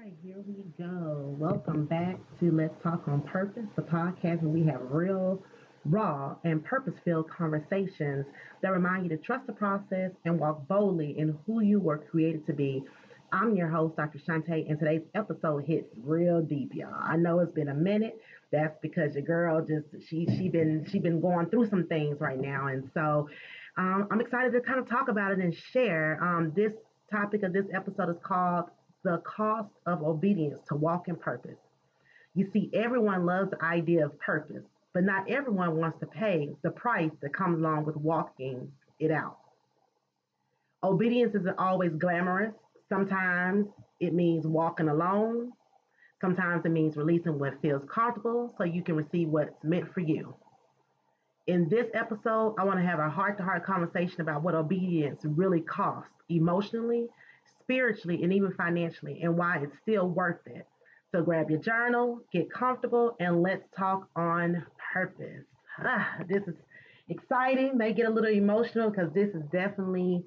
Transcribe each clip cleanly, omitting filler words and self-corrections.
right, here we go. Welcome back to Let's Talk on Purpose, the podcast where we have real, raw, and purpose filled conversations that remind you to trust the process and walk boldly in who you were created to be. I'm your host, Dr. Shunte, and today's episode hits real deep, y'all. I know it's been a minute. That's because your girl just she been going through some things right now, and so I'm excited to kind of talk about it and share. This topic of this episode is called the cost of obedience to walk in purpose. You see, everyone loves the idea of purpose, but not everyone wants to pay the price that comes along with walking it out. Obedience isn't always glamorous. Sometimes it means walking alone. Sometimes it means releasing what feels comfortable so you can receive what's meant for you. In this episode, I want to have a heart to heart conversation about what obedience really costs emotionally, spiritually, and even financially, and why it's still worth it. So grab your journal, get comfortable, and let's talk on purpose. This is exciting, may get a little emotional because this has definitely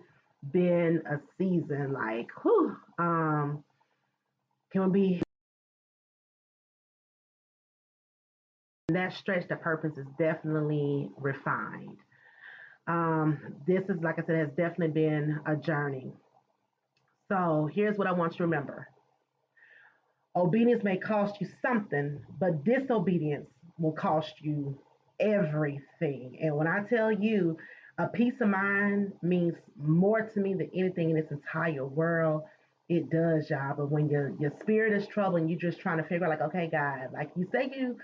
been a season like, whew, can be that stretch. The purpose is definitely refined. This is, like I said, has definitely been a journey. So here's what I want you to remember. Obedience may cost you something, but disobedience will cost you everything. And when I tell you a peace of mind means more to me than anything in this entire world, it does, y'all. But when your spirit is troubled and you're just trying to figure out, like, okay, God, like you say you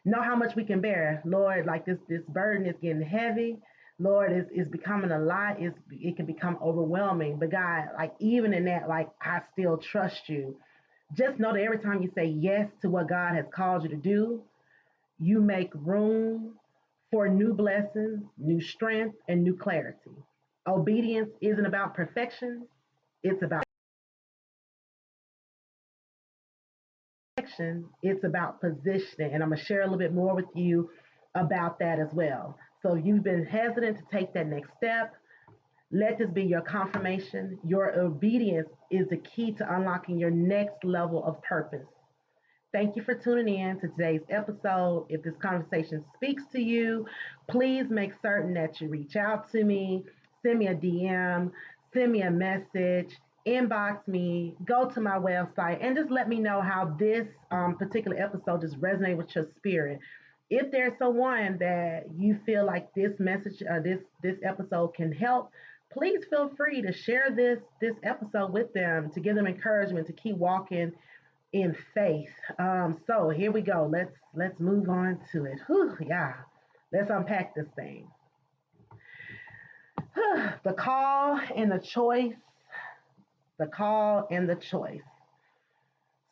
know how much we can bear. Lord, like this burden is getting heavy. Lord, is becoming a lot. It can become overwhelming. But God, like even in that, like I still trust you. Just know that every time you say yes to what God has called you to do, you make room for new blessings, new strength, and new clarity. Obedience isn't about perfection, it's about action, it's about positioning. And I'm going to share a little bit more with you about that as well. So if you've been hesitant to take that next step, let this be your confirmation. Your obedience is the key to unlocking your next level of purpose. Thank you for tuning in to today's episode. If this conversation speaks to you, please make certain that you reach out to me, send me a DM, send me a message, inbox me, go to my website, and just let me know how this particular episode just resonates with your spirit. If there's someone that you feel like this message or this episode can help, please feel free to share this episode with them to give them encouragement to keep walking in faith. So here we go. Let's move on to it. Whew, yeah. Let's unpack this thing. The call and the choice. The call and the choice.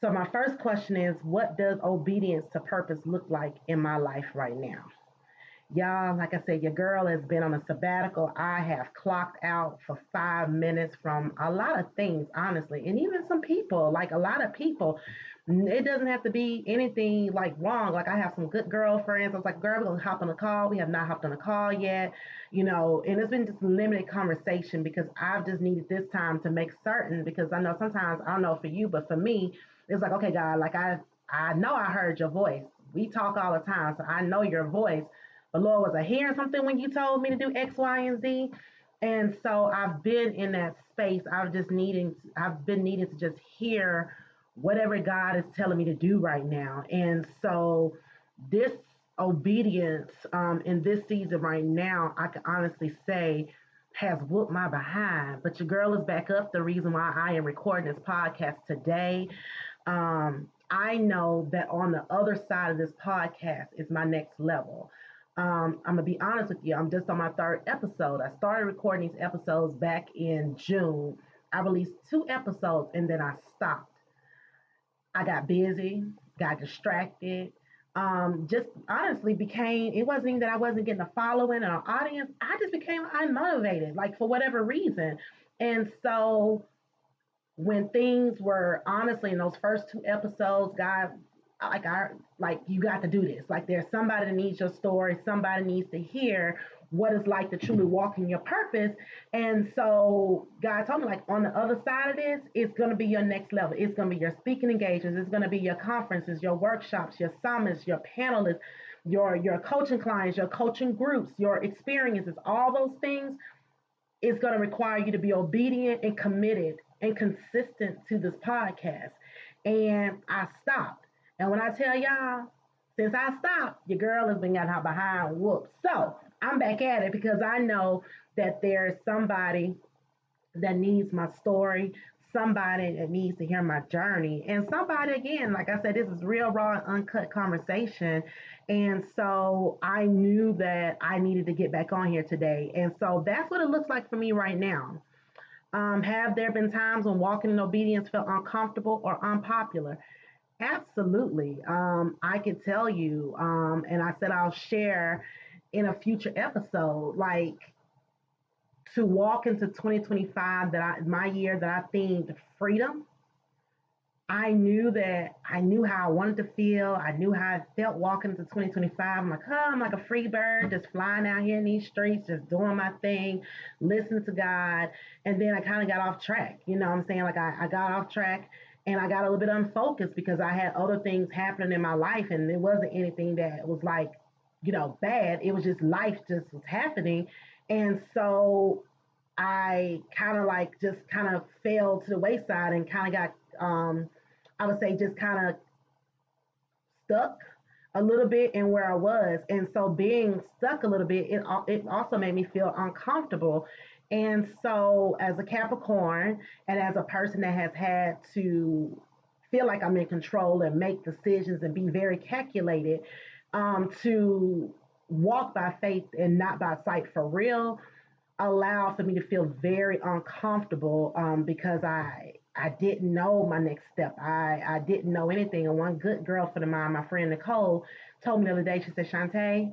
So my first question is, what does obedience to purpose look like in my life right now? Y'all, like I said, your girl has been on a sabbatical. I have clocked out for 5 minutes from a lot of things, honestly, and even some people, like a lot of people. It doesn't have to be anything like wrong. Like I have some good girlfriends. I was like, girl, we're gonna hop on a call. We have not hopped on a call yet, and it's been just limited conversation because I've just needed this time to make certain because I know sometimes, I don't know for you, but for me, it's like, okay, God, like I know I heard your voice. We talk all the time, so I know your voice. But Lord, was I hearing something when you told me to do X, Y, and Z? And so I've been in that space. I've been needing to just hear whatever God is telling me to do right now. And so this obedience in this season right now, I can honestly say has whooped my behind. But your girl is back up. The reason why I am recording this podcast today. I know that on the other side of this podcast is my next level. I'm gonna be honest with you. I'm just on my third episode. I started recording these episodes back in June. I released 2 episodes and then I stopped. I got busy, got distracted. Just honestly became, it wasn't even that I wasn't getting a following or an audience. I just became unmotivated, like for whatever reason. And so when things were honestly in those first 2 episodes, God, I like you got to do this. Like there's somebody that needs your story, somebody needs to hear what it's like to truly walk in your purpose. And so God told me, like, on the other side of this, it's going to be your next level. It's going to be your speaking engagements. It's going to be your conferences, your workshops, your summits, your panelists, your coaching clients, your coaching groups, your experiences, all those things is going to require you to be obedient and committed and consistent to this podcast. And I stopped. And when I tell y'all, since I stopped, your girl has been getting her behind whooped. So I'm back at it because I know that there's somebody that needs my story, somebody that needs to hear my journey, and somebody, again, like I said, this is real, raw, and uncut conversation. And so I knew that I needed to get back on here today. And so that's what it looks like for me right now. Have there been times when walking in obedience felt uncomfortable or unpopular? Absolutely. I could tell you, and I said I'll share in a future episode, like, to walk into 2025, that my year that I themed freedom. I knew how I wanted to feel. I knew how I felt walking into 2025. I'm like, oh, I'm like a free bird, just flying out here in these streets, just doing my thing, listening to God. And then I kind of got off track. You know what I'm saying? Like, I got off track and I got a little bit unfocused because I had other things happening in my life, and it wasn't anything that was like, bad. It was just life just was happening. And so I kind of like just kind of fell to the wayside and kind of got, I would say, just kind of stuck a little bit in where I was. And so being stuck a little bit, it also made me feel uncomfortable. And so, as a Capricorn and as a person that has had to feel like I'm in control and make decisions and be very calculated, to walk by faith and not by sight for real, allowed for me to feel very uncomfortable, because I didn't know my next step. I didn't know anything. And one good girlfriend of mine, my friend Nicole, told me the other day, she said, Shante,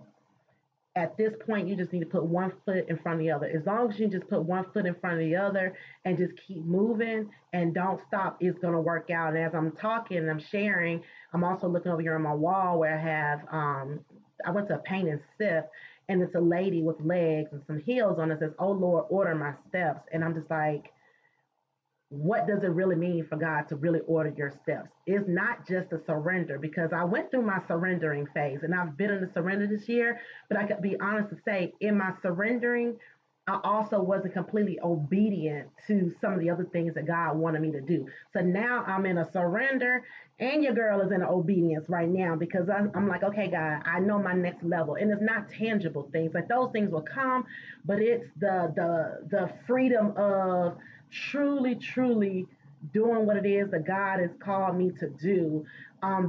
at this point, you just need to put one foot in front of the other. As long as you just put one foot in front of the other and just keep moving and don't stop, it's going to work out. And as I'm talking and I'm sharing, I'm also looking over here on my wall where I have, I went to a paint and sip, and it's a lady with legs and some heels on it, says, "Oh Lord, order my steps." And I'm just like, what does it really mean for God to really order your steps? It's not just a surrender, because I went through my surrendering phase and I've been in the surrender this year, but I could be honest to say, in my surrendering, I also wasn't completely obedient to some of the other things that God wanted me to do. So now I'm in a surrender, and your girl is in obedience right now, because I'm like, okay, God, I know my next level, and it's not tangible things. Like, those things will come, but it's the freedom of truly, truly doing what it is that God has called me to do,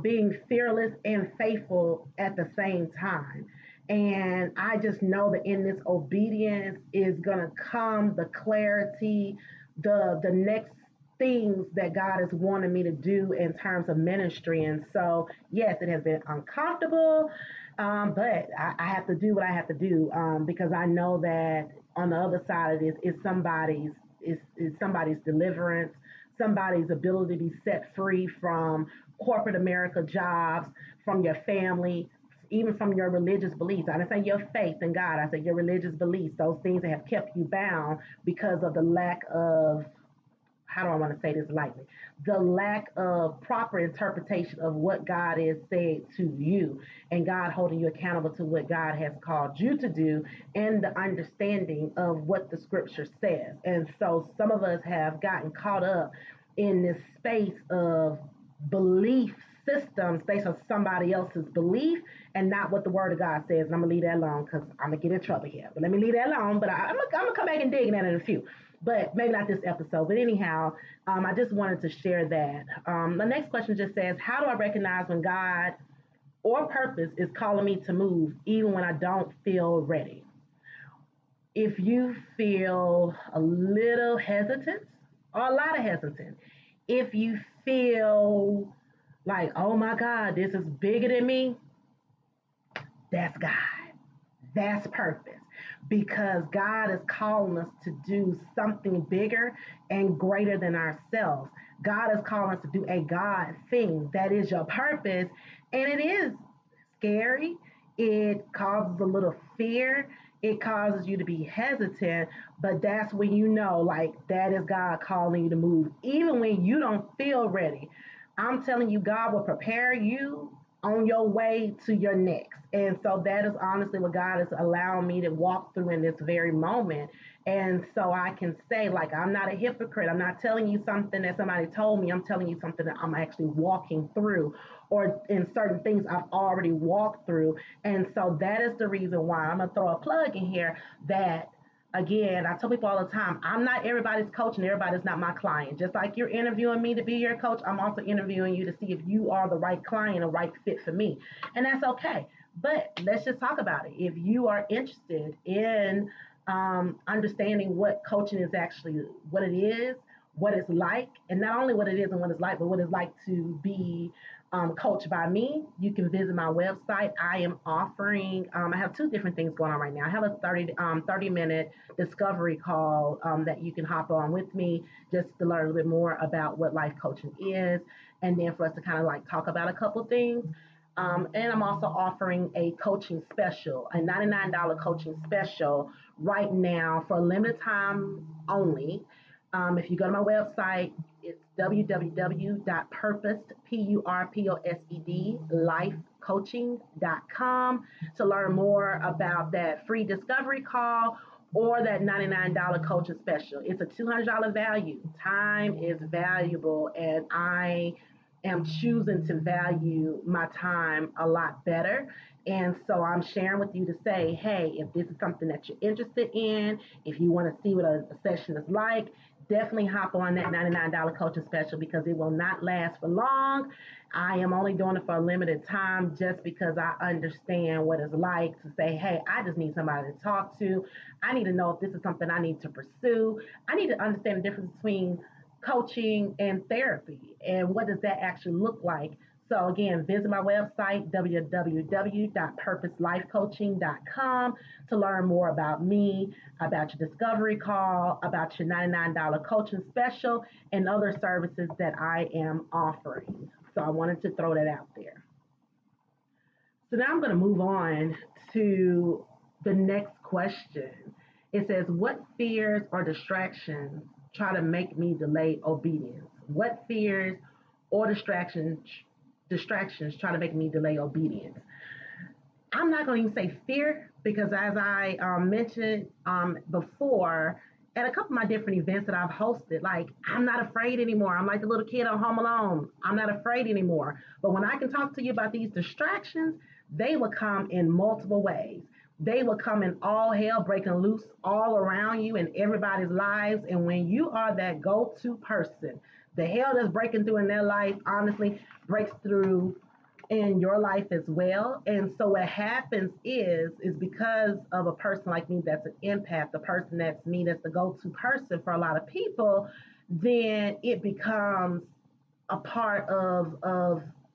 being fearless and faithful at the same time. And I just know that in this obedience is gonna come the clarity, the next things that God has wanted me to do in terms of ministry. And so, yes, it has been uncomfortable, but I have to do what I have to do, because I know that on the other side of this is somebody's deliverance, somebody's ability to be set free from corporate America jobs, from your family, even from your religious beliefs. I didn't say your faith in God. I said your religious beliefs, those things that have kept you bound because of the lack of, how do I want to say this lightly? The lack of proper interpretation of what God has said to you, and God holding you accountable to what God has called you to do, and the understanding of what the scripture says. And so some of us have gotten caught up in this space of belief systems based on somebody else's belief and not what the word of God says. And I'm gonna leave that alone because I'm gonna get in trouble here. But let me leave that alone. But I'm gonna come back and dig in that in a few, but maybe not this episode. But anyhow, I just wanted to share that. The next question just says, how do I recognize when God or purpose is calling me to move, even when I don't feel ready? If you feel a little hesitant or a lot of hesitant, if you feel like, oh my God, this is bigger than me, that's God. That's purpose. Because God is calling us to do something bigger and greater than ourselves. God is calling us to do a God thing. That is your purpose. And it is scary. It causes a little fear. it causes you to be hesitant, but that's when you know, like, that is God calling you to move, even when you don't feel ready. I'm telling you, God will prepare you on your way to your next. And so that is honestly what God is allowing me to walk through in this very moment. And so I can say, like, I'm not a hypocrite. I'm not telling you something that somebody told me. I'm telling you something that I'm actually walking through, or in certain things I've already walked through. And so that is the reason why I'm going to throw a plug in here that, again, I tell people all the time, I'm not everybody's coach and everybody's not my client. Just like you're interviewing me to be your coach, I'm also interviewing you to see if you are the right client, a right fit for me. And that's okay. But let's just talk about it. If you are interested in understanding what coaching is actually, what it is, what it's like, and not only what it is and what it's like, but what it's like to be coached by me, you can visit my website. I am offering, I have two different things going on right now. I have a 30-minute discovery call that you can hop on with me just to learn a little bit more about what life coaching is, and then for us to kind of like talk about a couple things. And I'm also offering a coaching special, a $99 coaching special right now for a limited time only. If you go to my website, it's www.purposed lifecoaching.com to learn more about that free discovery call or that $99 coaching special. It's a $200 value. Time is valuable, and I am choosing to value my time a lot better. And so I'm sharing with you to say, hey, if this is something that you're interested in, if you want to see what a session is like, definitely hop on that $99 coaching special because it will not last for long. I am only doing it for a limited time just because I understand what it's like to say, hey, I just need somebody to talk to. I need to know if this is something I need to pursue. I need to understand the difference between coaching and therapy and what does that actually look like. So again, visit my website, www.purposelifecoaching.com, to learn more about me, about your discovery call, about your $99 coaching special, and other services that I am offering. So I wanted to throw that out there. So now I'm going to move on to the next question. It says, what fears or distractions try to make me delay obedience? What fears or distractions try to make me delay obedience? I'm not going to even say fear because, as I mentioned before, at a couple of my different events that I've hosted, like, I'm not afraid anymore. I'm like the little kid on Home Alone. I'm not afraid anymore. But when I can talk to you about these distractions, they will come in multiple ways. They will come in all hell breaking loose all around you in everybody's lives. And when you are that go to person, the hell that's breaking through in their life, honestly, breaks through in your life as well. And so what happens is because of a person like me that's an empath, the person that's me, that's the go-to person for a lot of people, then it becomes a part of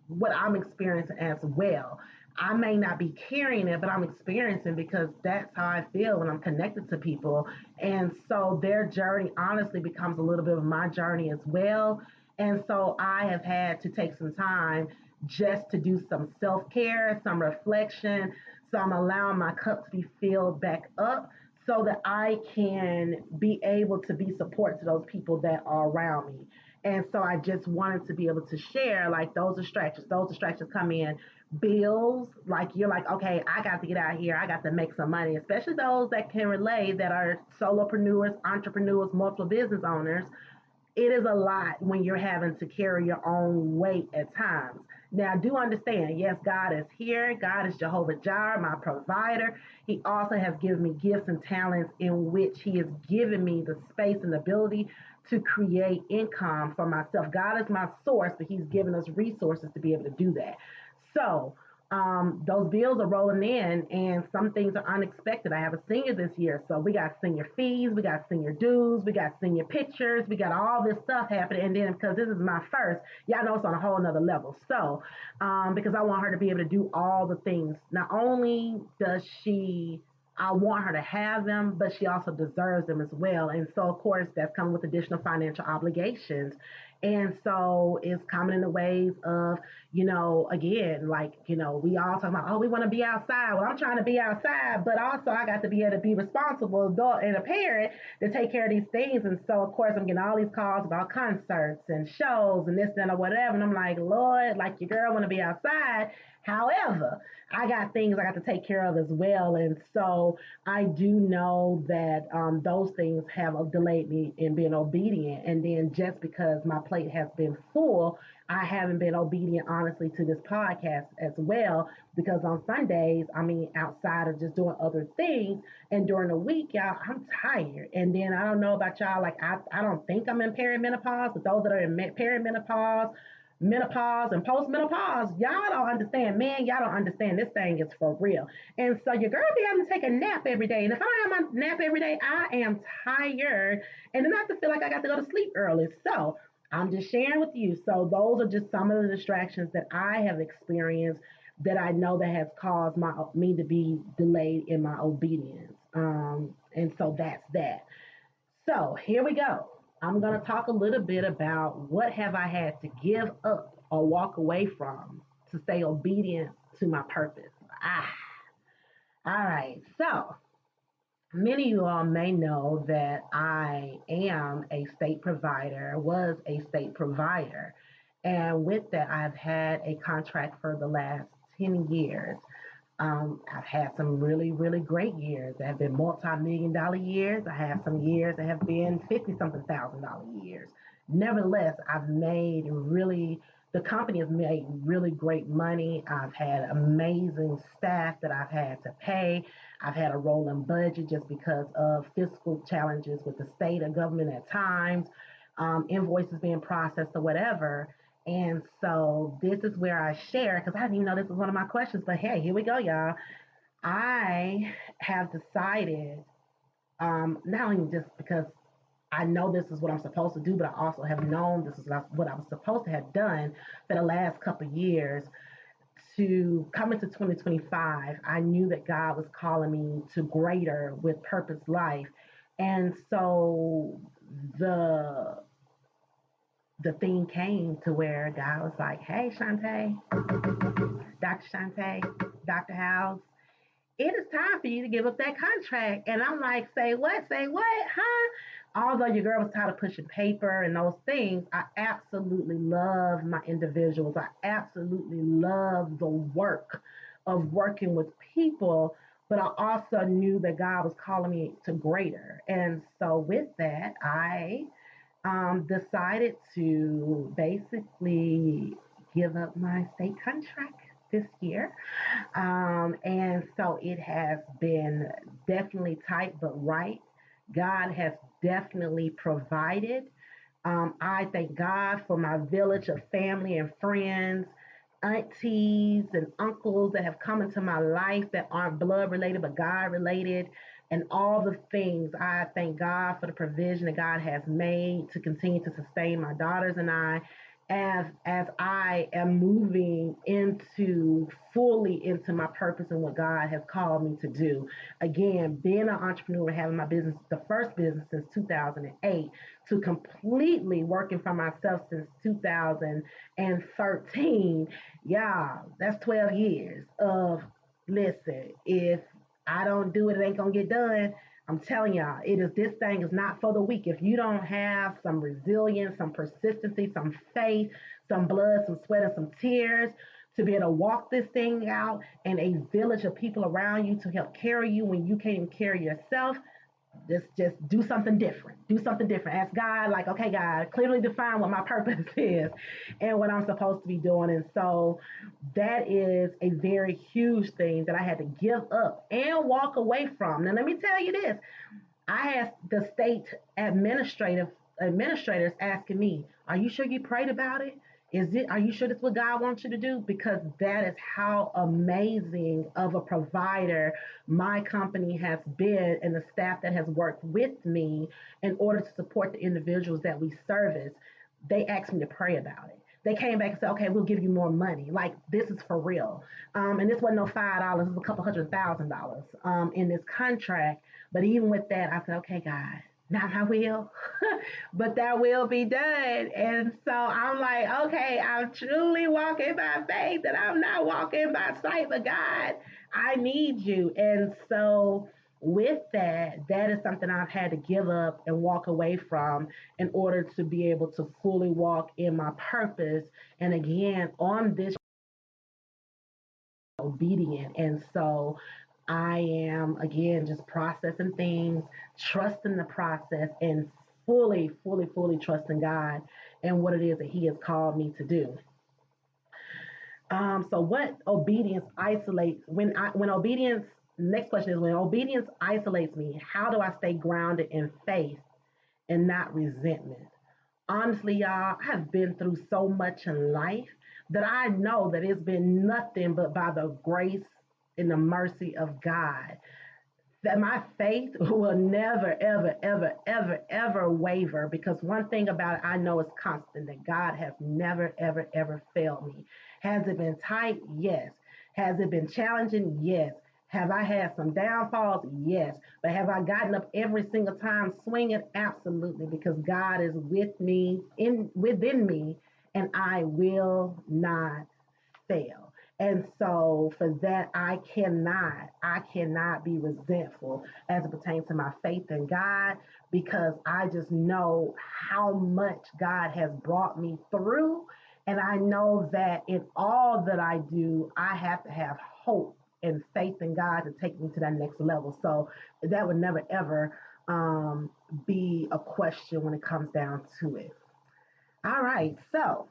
what I'm experiencing as well. I may not be carrying it, but I'm experiencing because that's how I feel when I'm connected to people. And so their journey honestly becomes a little bit of my journey as well. And so I have had to take some time just to do some self care, some reflection. So I'm allowing my cup to be filled back up so that I can be able to be support to those people that are around me. And so I just wanted to be able to share like those distractions. Those distractions come in bills, like you're like, okay, I got to get out here. I got to make some money, especially those that can relate that are solopreneurs, entrepreneurs, multiple business owners. It is a lot when you're having to carry your own weight at times. Now, do understand, yes, God is here. God is Jehovah Jireh, my provider. He also has given me gifts and talents in which He has given me the space and ability to create income for myself. God is my source, but He's given us resources to be able to do that. So, those bills are rolling in, and some things are unexpected. I have a senior this year, so we got senior fees, we got senior dues, we got senior pictures, we got all this stuff happening. And then because this is my first, y'all know it's on a whole nother level. So, because I want her to be able to do all the things. Not only does she I want her to have them, but she also deserves them as well. And so, of course, that's coming with additional financial obligations. And so it's coming in the ways of, again, like, we all talking about, oh, we want to be outside. Well, I'm trying to be outside, but also I got to be able to be responsible adult and a parent to take care of these things. And so, of course, I'm getting all these calls about concerts and shows and this, and or whatever. And I'm like, Lord, like your girl want to be outside. However, I got things I got to take care of as well. And so I do know that those things have delayed me in being obedient. And then just because my plate has been full, I haven't been obedient, honestly, to this podcast as well. Because on Sundays, I mean, outside of just doing other things, and during the week, y'all, I'm tired. And then I don't know about y'all, like, I don't think I'm in perimenopause, but those that are in perimenopause, menopause and postmenopause, y'all don't understand. Man, y'all don't understand. This thing is for real. And so your girl be having to take a nap every day. And if I don't have my nap every day, I am tired. And then I have to feel like I got to go to sleep early. So I'm just sharing with you. So those are just some of the distractions that I have experienced that I know that has caused me to be delayed in my obedience. And so that's that. So here we go. I'm going to talk a little bit about what have I had to give up or walk away from to stay obedient to my purpose. Ah, all right. So many of you all may know that I am a state provider, was a state provider. And with that, I've had a contract for the last 10 years. I've had some really, really great years that have been multi-million dollar years. I have some years that have been 50 something $1,000 years. Nevertheless, the company has made really great money. I've had amazing staff that I've had to pay. I've had a rolling budget just because of fiscal challenges with the state or government at times, invoices being processed or whatever. And so this is where I share, because I didn't even know this was one of my questions, but hey, here we go, y'all. I have decided, not only just because I know this is what I'm supposed to do, but I also have known this is what I was supposed to have done for the last couple of years. To come into 2025, I knew that God was calling me to greater with purpose life. And so the the thing came to where God was like, hey, Shunte, Dr. Shunte, Dr. House, it is time for you to give up that contract. And I'm like, say what? Say what? Huh? Although your girl was tired of pushing paper and those things, I absolutely love my individuals. I absolutely love the work of working with people. But I also knew that God was calling me to greater. And so with that, I decided to basically give up my state contract this year. And so it has been definitely tight but right. God has definitely provided. I thank God for my village of family and friends, aunties and uncles that have come into my life that aren't blood related but God related, and all the things. I thank God for the provision that God has made to continue to sustain my daughters and I as I am moving into fully into my purpose and what God has called me to do. Again, being an entrepreneur, having my business, the first business since 2008, to completely working for myself since 2013. Yeah, that's 12 years of, listen, if I don't do it, it ain't gonna get done. I'm telling y'all, this thing is not for the weak. If you don't have some resilience, some persistency, some faith, some blood, some sweat, and some tears to be able to walk this thing out and a village of people around you to help carry you when you can't even carry yourself, just do something different. Do something different. Ask God, like, okay, God, clearly define what my purpose is and what I'm supposed to be doing. And so that is a very huge thing that I had to give up and walk away from. Now, let me tell you this. I had the state administrators asking me, are you sure you prayed about it? Are you sure that's what God wants you to do? Because that is how amazing of a provider my company has been and the staff that has worked with me in order to support the individuals that we service. They asked me to pray about it. They came back and said, okay, we'll give you more money. Like, this is for real. And this wasn't no $5, it was a couple $100,000 in this contract. But even with that, I said, okay, God, not my will, but that will be done. And so I'm like, okay, I'm truly walking by faith and I'm not walking by sight, but God, I need you. And so with that, that is something I've had to give up and walk away from in order to be able to fully walk in my purpose. And again, on this obedient. And so I am again just processing things, trusting the process, and fully trusting God and what it is that He has called me to do. So what obedience isolates when obedience next question is when obedience isolates me, how do I stay grounded in faith and not resentment? Honestly, y'all, I've been through so much in life that I know that it's been nothing but by the grace and the mercy of God that my faith will never, ever waver because one thing about it I know is constant that God has never, ever failed me. Has it been tight? Yes. Has it been challenging? Yes. Have I had some downfalls? Yes. But have I gotten up every single time swinging? Absolutely, because God is with me, in within me, and I will not fail. And so for that, I cannot be resentful as it pertains to my faith in God because I just know how much God has brought me through. And I know that in all that I do, I have to have hope and faith in God to take me to that next level. So that would never, ever be a question when it comes down to it. All right. So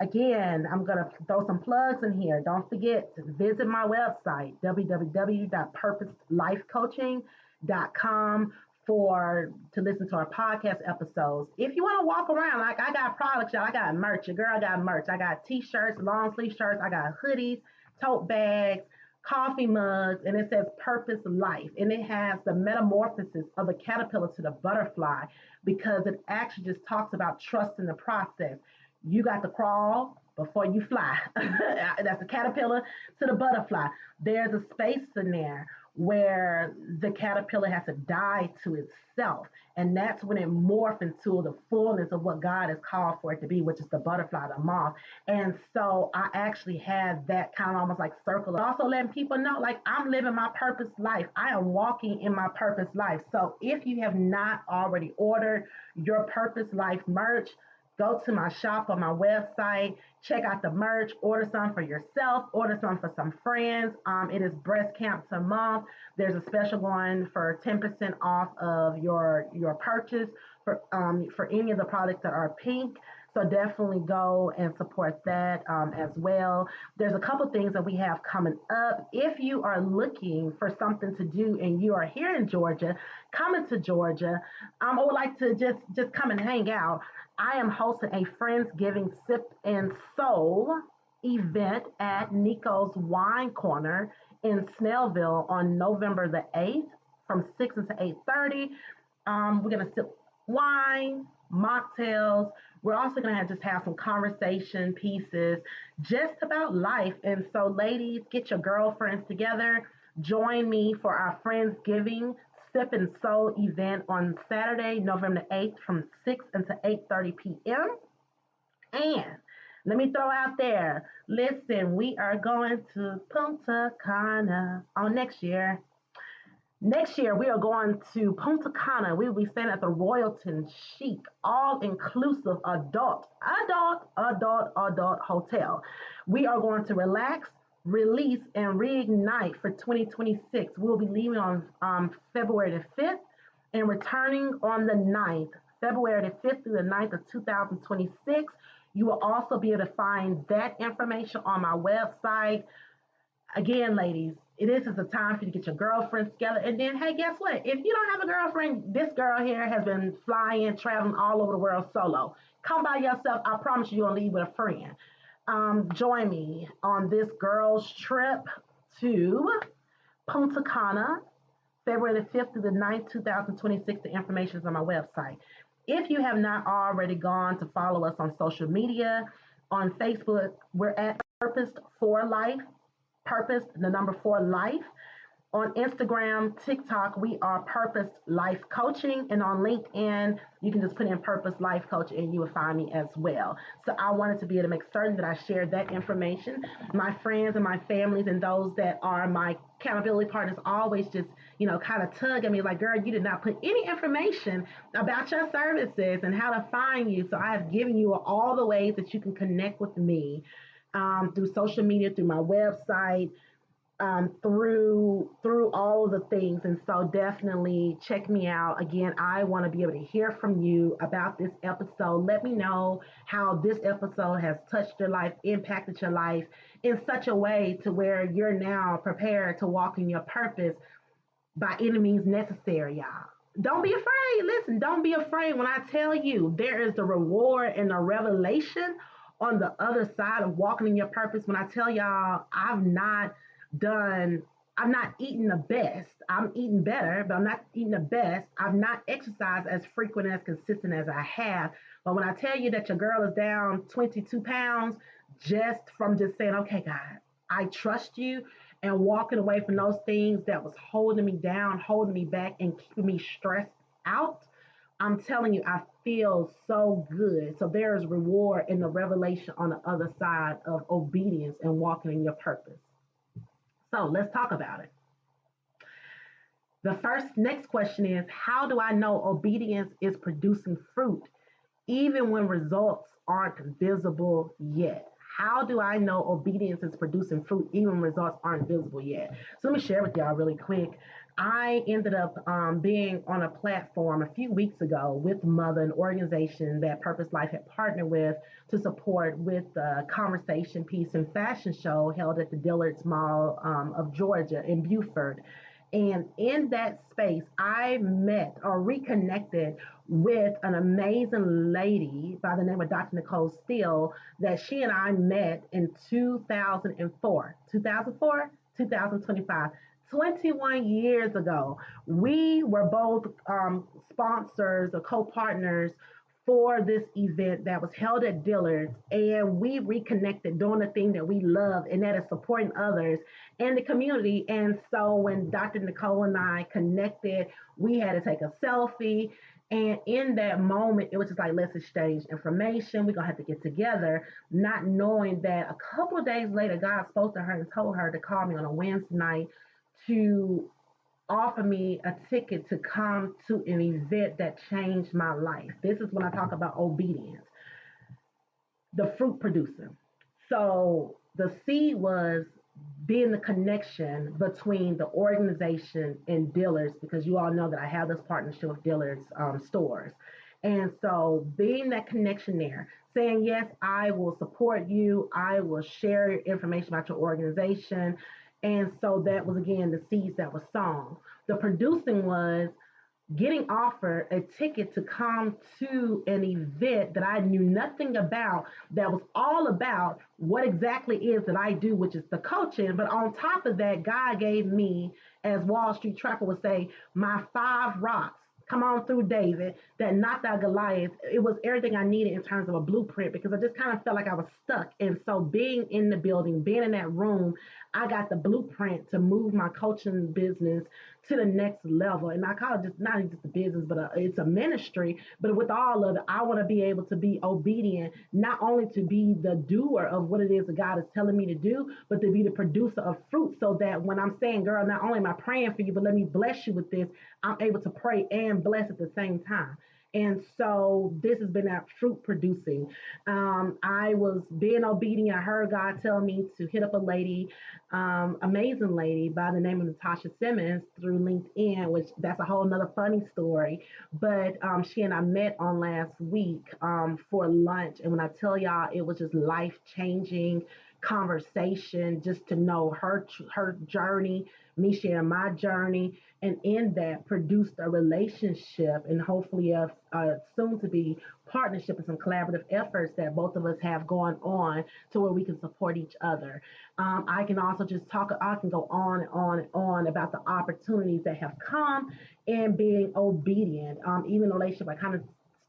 again, I'm going to throw some plugs in here. Don't forget to visit my website, www.purposelifecoaching.com for to listen to our podcast episodes. If you want to walk around, like I got products, y'all, I got merch. Your girl got merch. I got t-shirts, long sleeve shirts. I got hoodies, tote bags, coffee mugs, and it says Purpose Life. And it has the metamorphosis of the caterpillar to the butterfly because it actually just talks about trust in the process. You got to crawl before you fly. That's the caterpillar to the butterfly. There's a space in there where the caterpillar has to die to itself. And that's when it morphs into the fullness of what God has called for it to be, which is the butterfly, the moth. And so I actually had that kind of almost like circle. Also letting people know, like, I'm living my purpose life. I am walking in my purpose life. So if you have not already ordered your purpose life merch, go to my shop on my website, check out the merch, order some for yourself, order some for some friends. It is breast cancer month. There's a special going for 10% off of your purchase for any of the products that are pink. So definitely go and support that as well. There's a couple things that we have coming up. If you are looking for something to do and you are here in Georgia, coming to Georgia, or would like to just come and hang out, I am hosting a Friendsgiving Sip and Soul event at Nico's Wine Corner in Snellville on November the 8th from 6 until 8:30. We're going to sip wine, mocktails. We're also going to just have some conversation pieces just about life. And so, ladies, get your girlfriends together. Join me for our Friendsgiving Sip and Soul event on Saturday, November 8th from 6 until 8:30 p.m. And let me throw out there, listen, we are going to Punta Cana on next year. Next year, we are going to Punta Cana. We will be staying at the Royalton Chic, all-inclusive adult hotel. We are going to relax, release, and reignite for 2026. We'll be leaving on February the 5th and returning on the 9th, February the 5th through the 9th of 2026. You will also be able to find that information on my website. Again, ladies, this is a time for you to get your girlfriends together. And then, hey, guess what? If you don't have a girlfriend, this girl here has been flying, traveling all over the world solo. Come by yourself. I promise you're going to leave with a friend. Join me on this girls' trip to Punta Cana, February the 5th through the 9th, 2026. The information is on my website. If you have not already gone to follow us on social media, on Facebook, we're at Purpose for Life. Purpose, the number 4 life. On Instagram, TikTok, we are Purpose Life Coaching. And on LinkedIn, you can just put in Purpose Life Coach and you will find me as well. So I wanted to be able to make certain that I shared that information. My friends and my families and those that are my accountability partners always just, kind of tug at me like, girl, you did not put any information about your services and how to find you. So I have given you all the ways that you can connect with me through social media, through my website, through all of the things. And so definitely check me out. Again, I want to be able to hear from you about this episode. Let me know how this episode has touched your life, impacted your life in such a way to where you're now prepared to walk in your purpose by any means necessary, y'all. Don't be afraid. Listen, don't be afraid when I tell you there is the reward and the revelation on the other side of walking in your purpose. When I tell y'all, done, I'm not eating the best. I'm eating better, but I'm not eating the best. I've not exercised as frequent, as consistent as I have. But when I tell you that your girl is down 22 pounds, just from just saying, okay, God, I trust you, and walking away from those things that was holding me down, holding me back, and keeping me stressed out, I'm telling you, I feel so good. So there is reward in the revelation on the other side of obedience and walking in your purpose. So let's talk about it. The next question is, how do I know obedience is producing fruit even when results aren't visible yet? How do I know obedience is producing fruit even when results aren't visible yet? So let me share with y'all really quick. I ended up being on a platform a few weeks ago with Mother, an organization that Purpose Life had partnered with to support with the conversation piece and fashion show held at the Dillard's Mall of Georgia in Beaufort. And in that space, I met or reconnected with an amazing lady by the name of Dr. Nicole Steele that she and I met in 2004, 2025. 21 years ago, we were both sponsors or co-partners for this event that was held at Dillard's, and we reconnected doing the thing that we love, and that is supporting others in the community. And so when Dr. Nicole and I connected, we had to take a selfie. And in that moment, it was just like, let's exchange information. We're going to have to get together, not knowing that a couple of days later, God spoke to her and told her to call me on a Wednesday night to offer me a ticket to come to an event that changed my life. This is when I talk about obedience, the fruit producer. So the seed was being the connection between the organization and Dillard's, because you all know that I have this partnership with Dillard's stores. And so being that connection there, saying, yes, I will support you. I will share information about your organization. And so that was, again, the seeds that were sown. The producing was getting offered a ticket to come to an event that I knew nothing about, that was all about what exactly is that I do, which is the coaching. But on top of that, God gave me, as Wall Street Trapper would say, my 5 rocks. Come on through, David, that knocked out Goliath. It was everything I needed in terms of a blueprint, because I just kind of felt like I was stuck. And so being in the building, being in that room, I got the blueprint to move my coaching business to the next level. And I call it just not just a business, but it's a ministry. But with all of it, I want to be able to be obedient, not only to be the doer of what it is that God is telling me to do, but to be the producer of fruit, so that when I'm saying, girl, not only am I praying for you, but let me bless you with this, I'm able to pray and bless at the same time. And so this has been that fruit producing. I was being obedient. I heard God tell me to hit up a lady, amazing lady by the name of Natasha Simmons through LinkedIn, which that's a whole nother funny story. But she and I met on last week for lunch. And when I tell y'all, it was just life changing conversation, just to know her journey, me sharing my journey, and in that produced a relationship and hopefully a soon to be partnership and some collaborative efforts that both of us have going on to where we can support each other. I can also just talk, I can go on and on and on about the opportunities that have come in being obedient. Even the relationship I kind of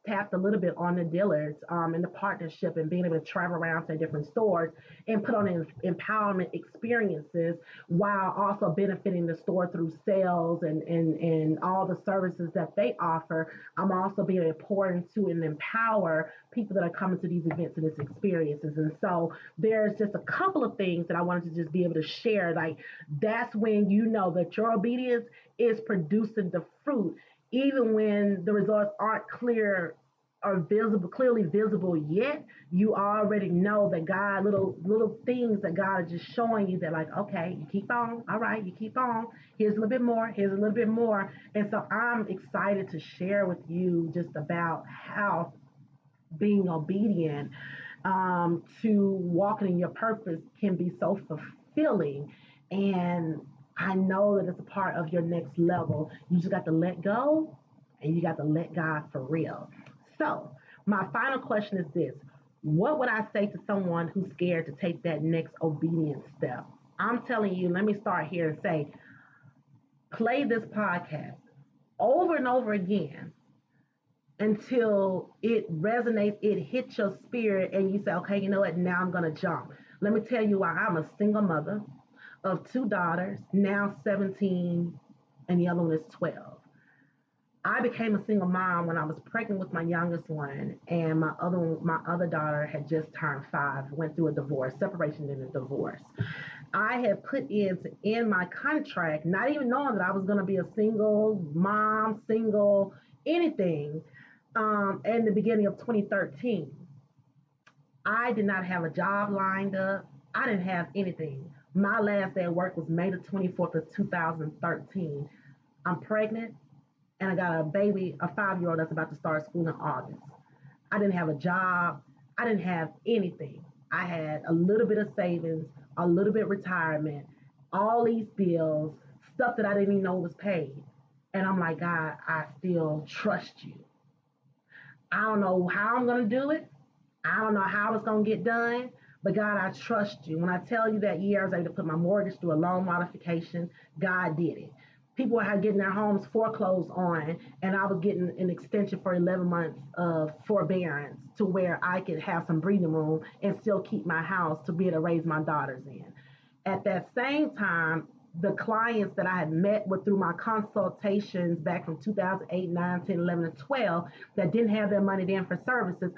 tapped a little bit on the dealers and the partnership and being able to travel around to different stores and put on empowerment experiences while also benefiting the store through sales and all the services that they offer. I'm also being important to and empower people that are coming to these events and these experiences. And so there's just a couple of things that I wanted to just be able to share. Like that's when you know that your obedience is producing the fruit, even when the results aren't clear or visible, clearly visible yet. You already know that God, little things that God is just showing you that, like, okay, you keep on, all right, you keep on. Here's a little bit more, here's a little bit more. And so I'm excited to share with you just about how being obedient to walking in your purpose can be so fulfilling. And I know that it's a part of your next level. You just got to let go and you got to let God for real. So, my final question is this: what would I say to someone who's scared to take that next obedience step? I'm telling you, let me start here and say, play this podcast over and over again until it resonates, it hits your spirit, and you say, okay, you know what, now I'm going to jump. Let me tell you why. I'm a single mother of two daughters, now 17, and the other one is 12. I became a single mom when I was pregnant with my youngest one, and my other daughter had just turned 5, went through a divorce, separation and a divorce. I had put in my contract, not even knowing that I was going to be a single mom, single anything, in the beginning of 2013. I did not have a job lined up. I didn't have anything. My last day of work was May the 24th of 2013. I'm pregnant and I got a baby, a 5-year-old that's about to start school in August. I didn't have a job. I didn't have anything. I had a little bit of savings, a little bit retirement, all these bills, stuff that I didn't even know was paid. And I'm like, God, I still trust you. I don't know how I'm going to do it. I don't know how it's going to get done, but God, I trust you. When I tell you that year I was able to put my mortgage through a loan modification, God did it. People were getting their homes foreclosed on, and I was getting an extension for 11 months of forbearance to where I could have some breathing room and still keep my house to be able to raise my daughters in. At that same time, the clients that I had met with through my consultations back from 2008, 9, 10, 11, and 12 that didn't have their money in for services,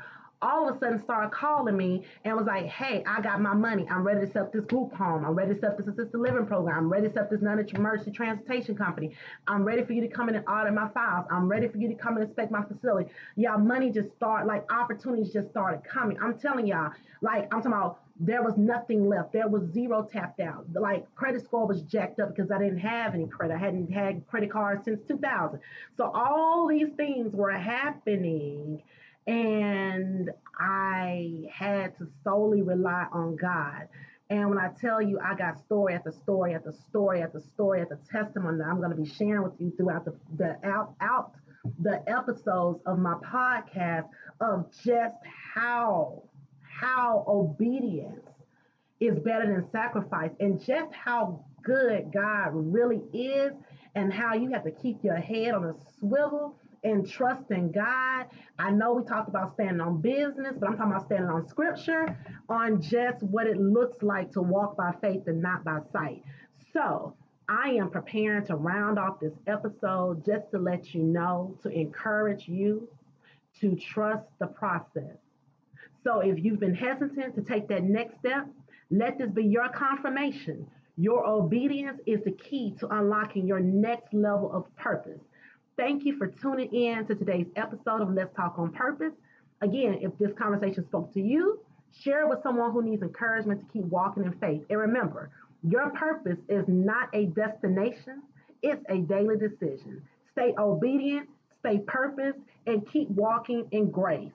all of a sudden started calling me and was like, hey, I got my money. I'm ready to set up this group home. I'm ready to set up this assisted living program. I'm ready to set up this non-emergency transportation company. I'm ready for you to come in and audit my files. I'm ready for you to come and inspect my facility. Y'all, money just started, like opportunities just started coming. I'm telling y'all, like I'm talking about, there was nothing left. There was zero tapped out. Like credit score was jacked up because I didn't have any credit. I hadn't had credit cards since 2000. So all these things were happening and I had to solely rely on God. And when I tell you, I got story after story after story after story after testimony that I'm going to be sharing with you throughout the episodes of my podcast of just how obedience is better than sacrifice and just how good God really is and how you have to keep your head on a swivel and trust in God. I know we talked about standing on business, but I'm talking about standing on scripture, on just what it looks like to walk by faith and not by sight. So I am preparing to round off this episode just to let you know, to encourage you to trust the process. So if you've been hesitant to take that next step, let this be your confirmation. Your obedience is the key to unlocking your next level of purpose. Thank you for tuning in to today's episode of Let's Talk on Purpose. Again, if this conversation spoke to you, share it with someone who needs encouragement to keep walking in faith. And remember, your purpose is not a destination, it's a daily decision. Stay obedient, stay purposed, and keep walking in grace.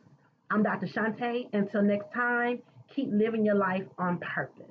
I'm Dr. Shunte. Until next time, keep living your life on purpose.